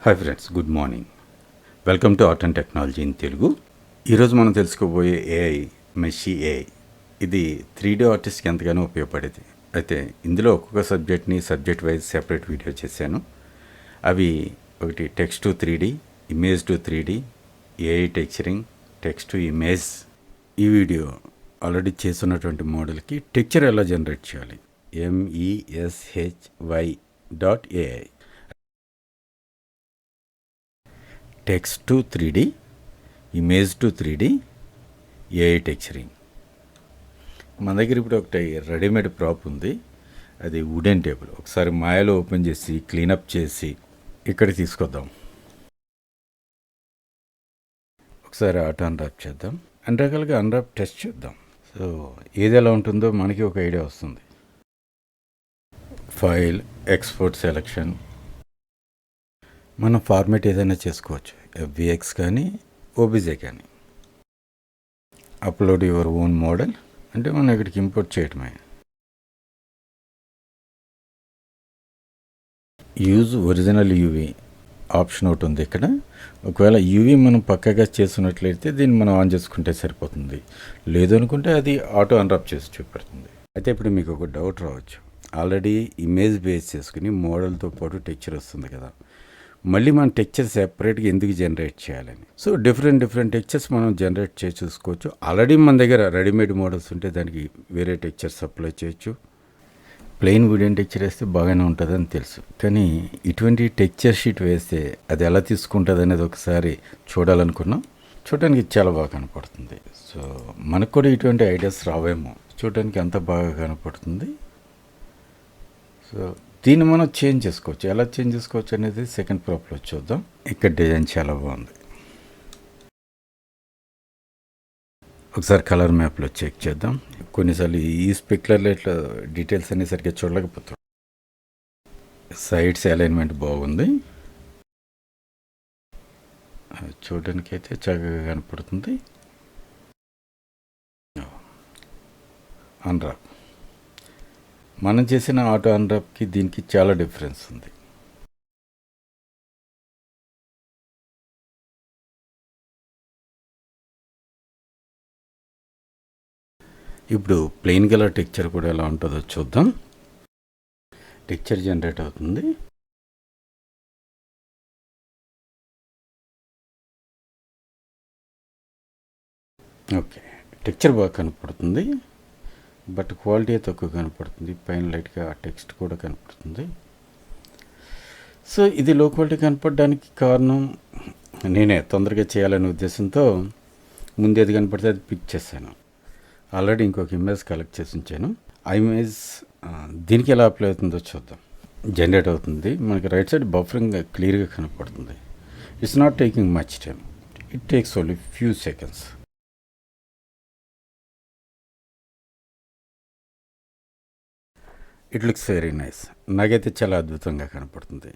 Hi friends, good morning. Welcome to art and technology in Telugu. ఈరోజు మనం తెలుసుకోబోయే AI మెషీ AI. ఇది 3D ఆర్టిస్ట్కి ఎంతగానో ఉపయోగపడేది. అయితే ఇందులో ఒక్కొక్క సబ్జెక్ట్ వైజ్ సెపరేట్ వీడియో చేశాను. అవి ఒకటి text to 3D, image to 3D, AI texturing, text to image. ఈ వీడియో ఆల్రెడీ చేస్తున్నటువంటి మోడల్కి టెక్చర్ ఎలా జనరేట్ చేయాలి, MESHY.ai. Text to 3D, image to 3D, AI texturing. మన దగ్గర ఇప్పుడు ఒకటి రెడీమేడ్ ప్రాప్ ఉంది. అది వుడెన్ టేబుల్. ఒకసారి మాయలో ఓపెన్ చేసి క్లీనప్ చేసి ఇక్కడికి తీసుకొద్దాం. ఒకసారి ఆటో అన్రాప్ చేద్దాం. అన్ని రకాలుగా అన్రాప్ టెస్ట్ చేద్దాం. సో ఏది ఎలా ఉంటుందో మనకి ఒక ఐడియా వస్తుంది. ఫైల్, ఎక్స్పోర్ట్ సెలెక్షన్, మనం ఫార్మేట్ ఏదైనా చేసుకోవచ్చు. FBX కానీ OBJ కానీ. అప్లోడ్ యువర్ ఓన్ మోడల్ అంటే మనం ఇక్కడికి ఇంపోర్ట్ చేయటమే. యూజ్ ఒరిజినల్ యూవీ ఆప్షన్ ఒకటి ఉంది ఇక్కడ. ఒకవేళ యూవీ మనం పక్కగా చేస్తున్నట్లయితే దీన్ని మనం ఆన్ చేసుకుంటే సరిపోతుంది. లేదు అనుకుంటే అది ఆటో అన్రాప్ చేసి చూపెడుతుంది. అయితే ఇప్పుడు మీకు ఒక డౌట్ రావచ్చు. ఆల్రెడీ ఇమేజ్ బేస్ చేసుకుని మోడల్తో పాటు టెక్చర్ వస్తుంది కదా, మళ్ళీ మనం టెక్చర్ సెపరేట్గా ఎందుకు జనరేట్ చేయాలని. సో డిఫరెంట్ టెక్చర్స్ మనం జనరేట్ చేసి చూసుకోవచ్చు. ఆల్రెడీ మన దగ్గర రెడీమేడ్ మోడల్స్ ఉంటే దానికి వేరే టెక్చర్స్ అప్లై చేయొచ్చు. ప్లెయిన్ వుడెన్ టెక్చర్ వేస్తే బాగానే ఉంటుందని తెలుసు, కానీ ఇటువంటి టెక్చర్ షీట్ వేస్తే అది ఎలా తీసుకుంటుంది అనేది ఒకసారి చూడాలనుకున్నాం. చూడడానికి చాలా బాగా కనపడుతుంది. సో మనకు కూడా ఇటువంటి ఐడియాస్ రావేమో. చూడడానికి అంత బాగా కనపడుతుంది. సో దీన్ని మనం చేంజ్ చేసుకోవచ్చు. ఎలా చేంజ్ చేసుకోవచ్చు అనేది సెకండ్ ప్రాప్లో చూద్దాం. ఇక్కడ డిజైన్ చాలా బాగుంది. ఒకసారి కలర్ మ్యాప్లో చెక్ చేద్దాం. కొన్నిసార్లు ఈ స్పెక్యులర్లో ఇట్లా డీటెయిల్స్ అన్నీ సరిగ్గా చూడలేకపోతాం. సైడ్స్ అలైన్మెంట్ బాగుంది. చూడడానికి అయితే చక్కగా కనపడుతుంది. అన్రాప్ మనం చేసిన ఆటో అన్రాప్కి దీనికి చాలా డిఫరెన్స్ ఉంది. ఇప్పుడు ప్లెయిన్ కలర్ టెక్చర్ కూడా ఎలా ఉంటుందో చూద్దాం. టెక్చర్ జనరేట్ అవుతుంది. ఓకే, టెక్చర్ బాగా కనపడుతుంది, బట్ క్వాలిటీ తక్కువ కనపడుతుంది. పైన లైట్గా టెక్స్ట్ కూడా కనపడుతుంది. సో ఇది లో క్వాలిటీ కనపడడానికి కారణం నేనే తొందరగా చేయాలనే ఉద్దేశంతో ముందేది కనపడితే అది పిక్ చేశాను. ఆల్రెడీ ఇంకొక ఇమేజ్ కలెక్ట్ చేసి ఉంచాను. ఆ ఇమేజ్ దీనికి ఎలా అప్లై అవుతుందో చూద్దాం. జనరేట్ అవుతుంది. మనకి రైట్ సైడ్ బఫరింగ్ క్లియర్గా కనపడుతుంది. It's not taking much time. It takes only few seconds. It looks very nice. నాకైతే చాలా అద్భుతంగా కనపడుతుంది.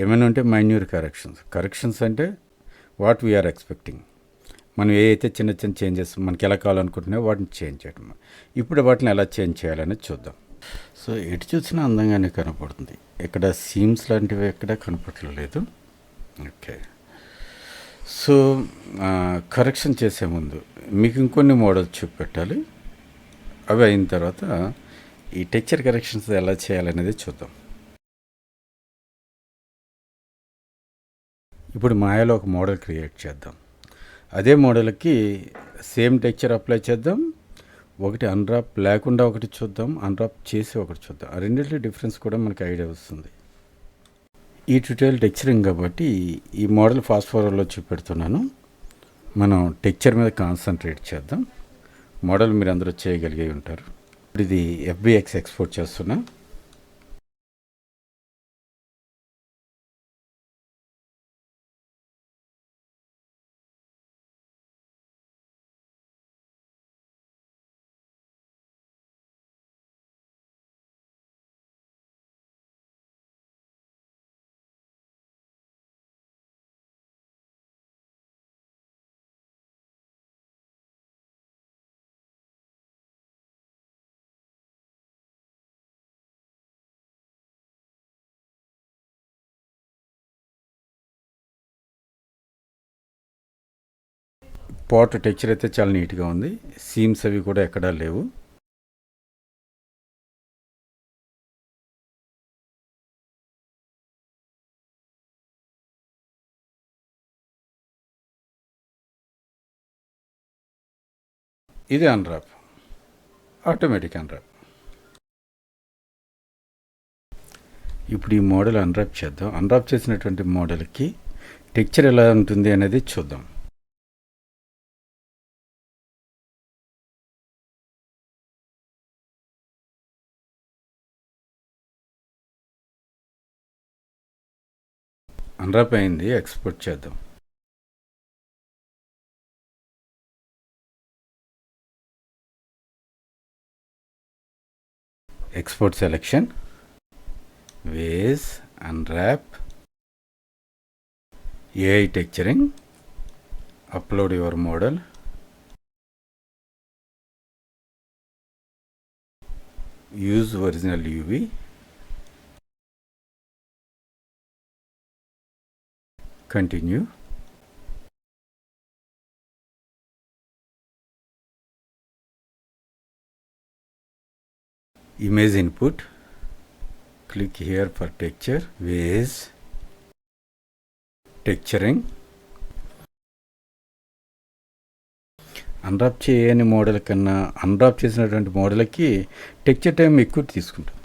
ఏమైనా ఉంటే మైన్యూర్ కరెక్షన్స్ అంటే వాట్ వీఆర్ ఎక్స్పెక్టింగ్. మనం ఏ అయితే చిన్న చేంజెస్ మనకి ఎలా కావాలనుకుంటున్నాయో వాటిని చేంజ్ చేయడం. ఇప్పుడు వాటిని ఎలా చేంజ్ చేయాలనేది చూద్దాం. సో ఎటు చూసినా అందంగానే కనపడుతుంది. ఇక్కడ సీమ్స్ లాంటివి ఎక్కడ కనపడలేదు. ఓకే, సో కరెక్షన్ చేసే ముందు మీకు ఇంకొన్ని మోడల్స్ చూపెట్టాలి. అవి అయిన తర్వాత ఈ టెక్చర్ కరెక్షన్స్ ఎలా చేయాలనేది చూద్దాం. ఇప్పుడు మాయాలో ఒక మోడల్ క్రియేట్ చేద్దాం. అదే మోడల్కి సేమ్ టెక్చర్ అప్లై చేద్దాం. ఒకటి అన్రాప్ లేకుండా ఒకటి చూద్దాం, అన్రాప్ చేసి ఒకటి చూద్దాం. ఆ రెండింటి డిఫరెన్స్ కూడా మనకి ఐడియా వస్తుంది. ఈ ట్యూటోరియల్ టెక్చరింగ్ కాబట్టి ఈ మోడల్ ఫాస్ట్ ఫార్వర్డ్లో చూపెడుతున్నాను. మనం టెక్చర్ మీద కాన్సన్ట్రేట్ చేద్దాం. మోడల్ మీరు అందరూ చేయగలిగే ఉంటారు. ఇప్పుడు ఇది FBX ఎక్స్పోర్ట్ చేస్తున్నా. పాట్ టెక్చర్ అయితే చాలా నీట్గా ఉంది. సీమ్స్ అవి కూడా ఎక్కడా లేవు. ఇది అన్రాప్, ఆటోమేటిక్ అన్రాప్. ఇప్పుడు ఈ మోడల్ అన్రాప్ చేద్దాం. అన్రాప్ చేసినటువంటి మోడల్కి టెక్చర్ ఎలా ఉంటుంది అనేది చూద్దాం. అన్రాప్ అయింది, ఎక్స్పోర్ట్ చేద్దాం. Export selection, ways, unwrap, AI texturing, upload your model, use original UV, continue. Image input, click here for texture, ways, texturing. Unwrap చేయని మోడల్ కన్నా అన్రాప్ చేసినటువంటి మోడల్కి టెక్చర్ టైం ఎక్కువ తీసుకుంటుంది.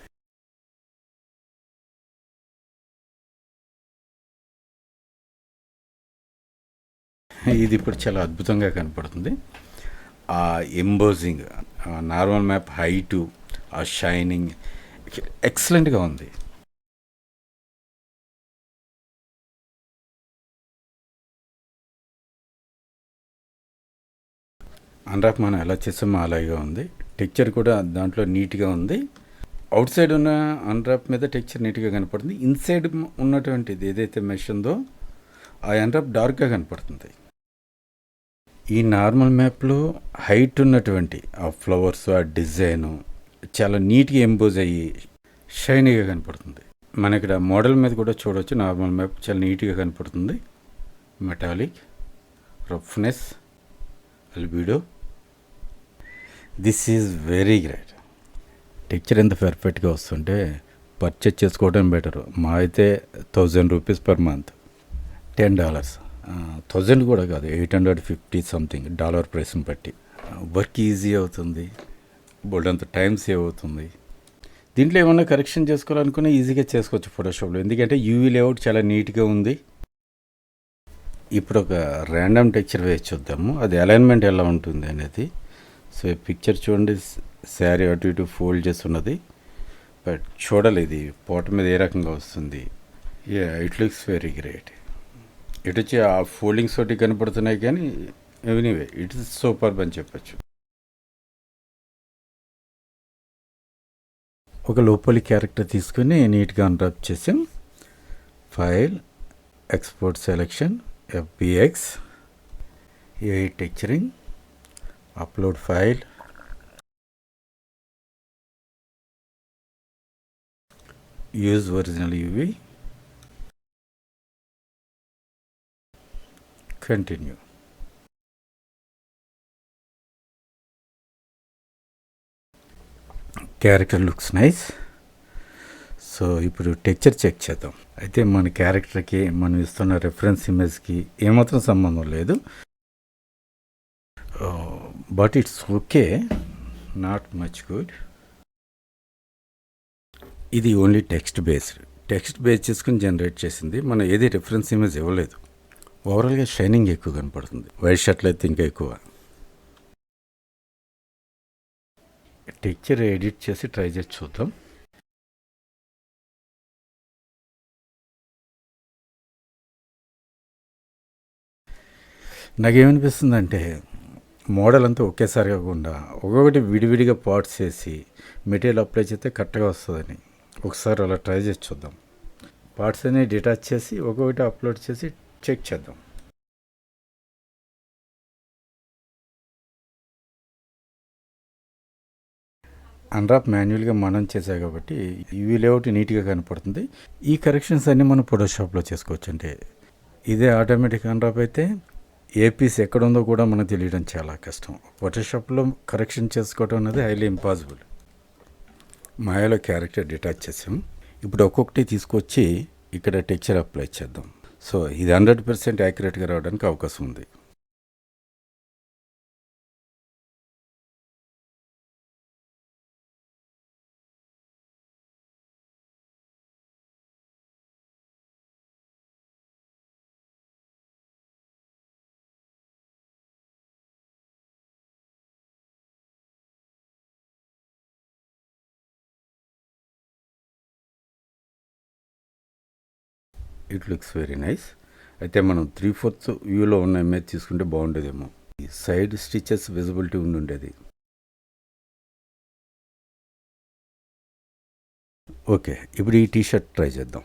ఇది ఇప్పుడు చాలా అద్భుతంగా కనపడుతుంది. ఆ ఎంబోజింగ్, నార్మల్ మ్యాప్ హైటు, ఆ షైనింగ్ ఎక్సలెంట్గా ఉంది. అన్రాప్ మనం ఎలా చేసామో అలాగే ఉంది. టెక్చర్ కూడా దాంట్లో నీట్గా ఉంది. అవుట్ సైడ్ ఉన్న అన్రాప్ మీద టెక్చర్ నీట్గా కనపడుతుంది. ఇన్సైడ్ ఉన్నటువంటిది ఏదైతే మెష్ ఉందో ఆ అన్రాప్ డార్క్గా కనపడుతుంది. ఈ నార్మల్ మ్యాప్లో హైట్ ఉన్నటువంటి ఆ ఫ్లవర్స్, ఆ డిజైను చాలా నీట్గా ఎంబోజ్ అయ్యి షైనీగా కనపడుతుంది. మన ఇక్కడ మోడల్ మీద కూడా చూడవచ్చు. నార్మల్ మ్యాప్ చాలా నీట్గా కనపడుతుంది. Metallic, roughness, albedo. This is very great. Texture ఎంత పర్ఫెక్ట్గా వస్తుంటే పర్చేజ్ చేసుకోవడం బెటర్. మా అయితే 1000 రూపీస్ పర్ మంత్, $10. 1000 కూడా కాదు, 850 సంథింగ్ డాలర్ ప్రైస్ని బట్టి. వర్క్ ఈజీ అవుతుంది, బోల్డంత టైం సేవ్ అవుతుంది. దీంట్లో ఏమన్నా కరెక్షన్ చేసుకోవాలనుకున్నా ఈజీగా చేసుకోవచ్చు ఫోటోషాప్లో, ఎందుకంటే యూవీ లేఅవుట్ చాలా నీట్గా ఉంది. ఇప్పుడు ఒక ర్యాండమ్ టెక్చర్ వేసి చూద్దాము, అది అలైన్మెంట్ ఎలా ఉంటుంది అనేది. సో ఈ పిక్చర్ చూడండి, శారీ అటు ఇటు ఫోల్డ్ చేస్తున్నది. బట్ చూడాలి ఇది పోట మీద ఏ రకంగా వస్తుంది. It looks very great. ఇటు వచ్చి ఆ ఫోల్డింగ్స్ తోటి కనపడుతున్నాయి, కానీ ఎనీవే ఇట్ ఇస్ సూపర్బ్ అని చెప్పచ్చు. ఒక లోపలి క్యారెక్టర్ తీసుకుని నీట్గా అన్రాప్ చేసాం. File, export selection, FBX, AI texturing, upload file, use original UV, continue. Character looks nice. So ఇప్పుడు టెక్చర్ చెక్ చేద్దాం. అయితే మన క్యారెక్టర్కి మనం ఇస్తున్న రెఫరెన్స్ ఇమేజ్కి ఏమాత్రం సంబంధం లేదు. But it's okay, not much good. ఇది ఓన్లీ టెక్స్ట్ బేస్ చేసుకుని జనరేట్ చేసింది. మనం ఏది రెఫరెన్స్ ఇమేజ్ ఇవ్వలేదు. ఓవరాల్గా షైనింగ్ ఎక్కువ కనపడుతుంది. వైట్ షర్ట్లో అయితే ఇంకా ఎక్కువ. టెక్చర్ ఎడిట్ చేసి ట్రై చేసి చూద్దాం. నాకేమనిపిస్తుందంటే మోడల్ అంతా ఒకేసారి కాకుండా ఒక్కొక్కటి విడివిడిగా పార్ట్స్ చేసి మెటీరియల్ అప్లై చేస్తే కరెక్ట్గా వస్తుందని ఒకసారి అలా ట్రై చేసి చూద్దాం. పార్ట్స్ అన్ని డిటాచ్ చేసి ఒక్కొక్కటి అప్లోడ్ చేసి చెక్ చేద్దాం. అన్రాప్ మాన్యువల్గా మనం చేసాం కాబట్టి ఇవి లేఅవుట్ నీట్గా కనపడుతుంది. ఈ కరెక్షన్స్ అన్నీ మనం ఫోటోషాప్లో చేసుకోవచ్చు. అంటే ఇదే ఆటోమేటిక్ అన్రాప్ అయితే ఏ పీస్ ఎక్కడుందో కూడా మనకు తెలియడం చాలా కష్టం. ఫోటోషాప్లో కరెక్షన్ చేసుకోవడం అనేది హైలీ ఇంపాసిబుల్. మాయాలో క్యారెక్టర్ డిటాచ్ చేసాం. ఇప్పుడు ఒక్కొక్కటి తీసుకొచ్చి ఇక్కడ టెక్చర్ అప్లై చేద్దాం. సో ఇది 100% యాక్యురేట్గా రావడానికి అవకాశం ఉంది. It looks very nice. అయితే మనం 3/4 వ్యూలో ఉన్న ఇమేజ్ తీసుకుంటే బాగుండేదేమో. ఈ సైడ్ స్టిచెస్ విజిబిలిటీ ఉండేది. ఓకే, ఇప్పుడు ఈ టీషర్ట్ ట్రై చేద్దాం.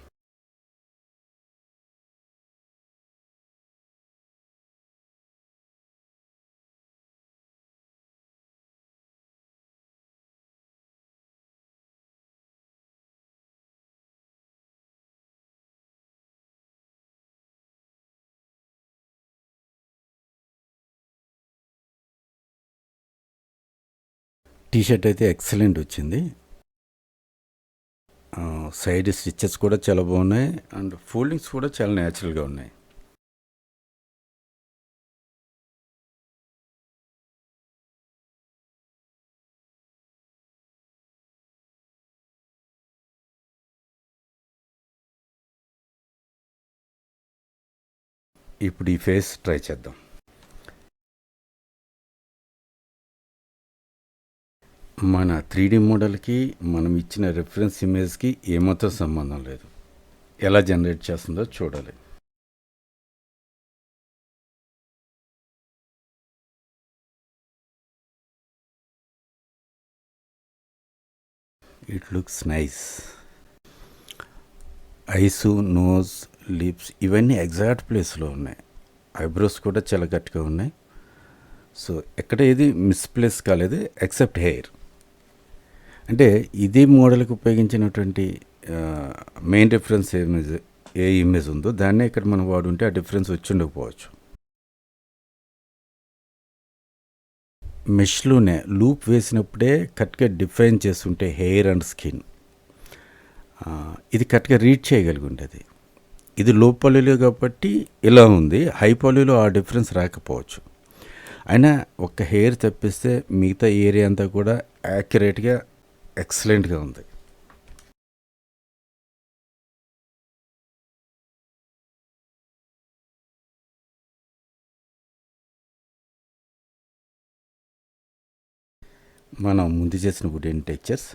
టీషర్ట్ అయితే ఎక్సలెంట్ వచ్చింది. సైడ్ స్టిచెస్ కూడా చాలా బాగున్నాయి అండ్ ఫోల్డింగ్స్ కూడా చాలా న్యాచురల్గా ఉన్నాయి. ఇప్పుడు ఈ ఫేస్ ట్రై చేద్దాం. మన 3D మోడల్కి మనం ఇచ్చిన రిఫరెన్స్ ఇమేజ్కి ఏమాత్రం సంబంధం లేదు. ఎలా జనరేట్ చేస్తుందో చూడాలి. It looks nice. Ice, nose, lips ఇవన్నీ ఎగ్జాక్ట్ ప్లేస్లో ఉన్నాయి. ఐబ్రోస్ కూడా చాలా గట్టిగా ఉన్నాయి. సో ఎక్కడ ఏది మిస్ప్లేస్ కాలేదు ఎక్సెప్ట్ హెయిర్. అంటే ఇది మోడల్కి ఉపయోగించినటువంటి మెయిన్ రిఫరెన్స్ ఏ ఇమేజ్ ఉందో దాన్నే ఇక్కడ మనం వాడుంటే ఆ డిఫరెన్స్ వచ్చి ఉండకపోవచ్చు. మెష్లోనే లూప్ వేసినప్పుడే కరెక్ట్గా డిఫైన్ చేస్తుంటే హెయిర్ అండ్ స్కిన్ ఇది కరెక్ట్గా రీడ్ చేయగలిగి ఉంటుంది. ఇది లో పాలీలో కాబట్టి ఇలా ఉంది. హై పాలీలో ఆ డిఫరెన్స్ రాకపోవచ్చు. అయినా ఒక్క హెయిర్ తప్పిస్తే మిగతా ఏరియా అంతా కూడా యాక్యురేట్గా ఎక్సలెంట్గా ఉంది. మనం ముందు చేసిన వుడెన్ టెక్చర్స్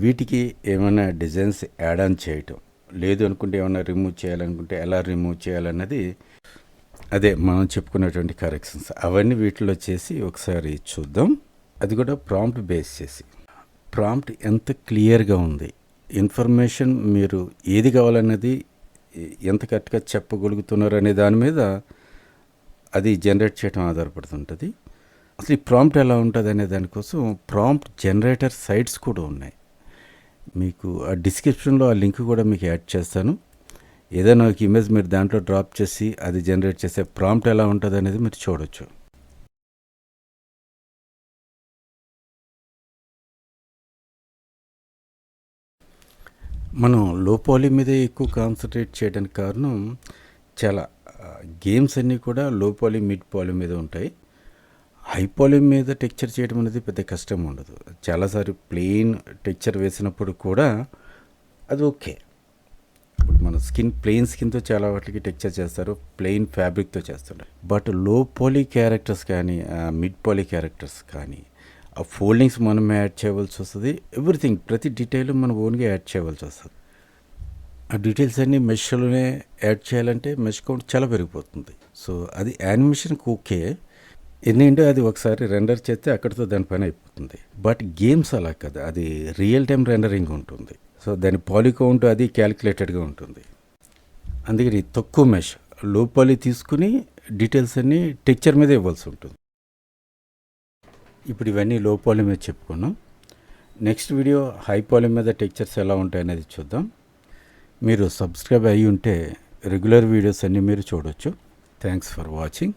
వీటికి ఏమైనా డిజైన్స్ యాడ్ ఆన్ చేయటం, లేదు అనుకుంటే ఏమైనా రిమూవ్ చేయాలనుకుంటే ఎలా రిమూవ్ చేయాలన్నది అదే మనం చెప్పుకున్నటువంటి కరెక్షన్స్ అవన్నీ వీటిలో చేసి ఒకసారి చూద్దాం. అది కూడా ప్రాంప్ట్ బేస్ చేసి. ప్రాంప్ట్ ఎంత క్లియర్గా ఉంది, ఇన్ఫర్మేషన్ మీరు ఏది కావాలన్నది ఎంత కరెక్ట్గా చెప్పగలుగుతున్నారు అనే దాని మీద అది జనరేట్ చేయడం ఆధారపడుతుంటుంది. అసలు ఈ ప్రాంప్ట్ ఎలా ఉంటుంది అనే దానికోసం ప్రాంప్ట్ జనరేటర్ సైట్స్ కూడా ఉన్నాయి. మీకు ఆ డిస్క్రిప్షన్లో ఆ లింక్ కూడా మీకు యాడ్ చేస్తాను. ఏదైనా ఒక ఇమేజ్ మీరు దాంట్లో డ్రాప్ చేసి అది జనరేట్ చేసే ప్రాంప్ట్ ఎలా ఉంటుంది అనేది మీరు చూడవచ్చు. మనం లో పాలీ మీద ఎక్కువ కాన్సన్ట్రేట్ చేయడానికి కారణం చాలా గేమ్స్ అన్నీ కూడా లో పాలీ, మిడ్ పాలీ మీద ఉంటాయి. హై పాలీ మీద టెక్చర్ చేయడం అనేది పెద్ద కష్టం ఉండదు. చాలాసార్లు ప్లెయిన్ టెక్చర్ వేసినప్పుడు కూడా అది ఓకే. ఇప్పుడు మన ప్లెయిన్ స్కిన్తో చాలా వాటికి టెక్చర్ చేస్తారు, ప్లెయిన్ ఫ్యాబ్రిక్తో చేస్తారు. బట్ లో పాలీ క్యారెక్టర్స్ కానీ మిడ్ పాలీ క్యారెక్టర్స్ కానీ ఆ ఫోల్డింగ్స్ మనం యాడ్ చేయవలసి వస్తుంది. ఎవ్రీథింగ్ ప్రతి డీటెయిల్ మనం ఓన్గా యాడ్ చేయవలసి వస్తుంది. ఆ డీటెయిల్స్ అన్నీ మెష్లోనే యాడ్ చేయాలంటే మెష్ కౌంట్ చాలా పెరిగిపోతుంది. సో అది యానిమేషన్కి ఓకే. ఎందుకంటే అది ఒకసారి రెండర్ చేస్తే అక్కడితో దాని పని అయిపోతుంది. బట్ గేమ్స్ అలా కదా, అది రియల్ టైం రెండరింగ్ ఉంటుంది. సో దాని పాలీ కౌంట్ అది క్యాలిక్యులేటెడ్గా ఉంటుంది. అందుకని తక్కువ మెష్ లో పాలీ తీసుకుని డీటెయిల్స్ అన్నీ టెక్చర్ మీద ఇవ్వాల్సి ఉంటుంది. ఇప్పుడు ఇవన్నీ లో పాలీ మీద చెప్పుకున్నాం. నెక్స్ట్ వీడియో హై పాలీ మీద టెక్చర్స్ ఎలా ఉంటాయనేది చూద్దాం. మీరు సబ్స్క్రైబ్ అయ్యి ఉంటే రెగ్యులర్ వీడియోస్ అన్నీ మీరు చూడవచ్చు. Thanks for watching.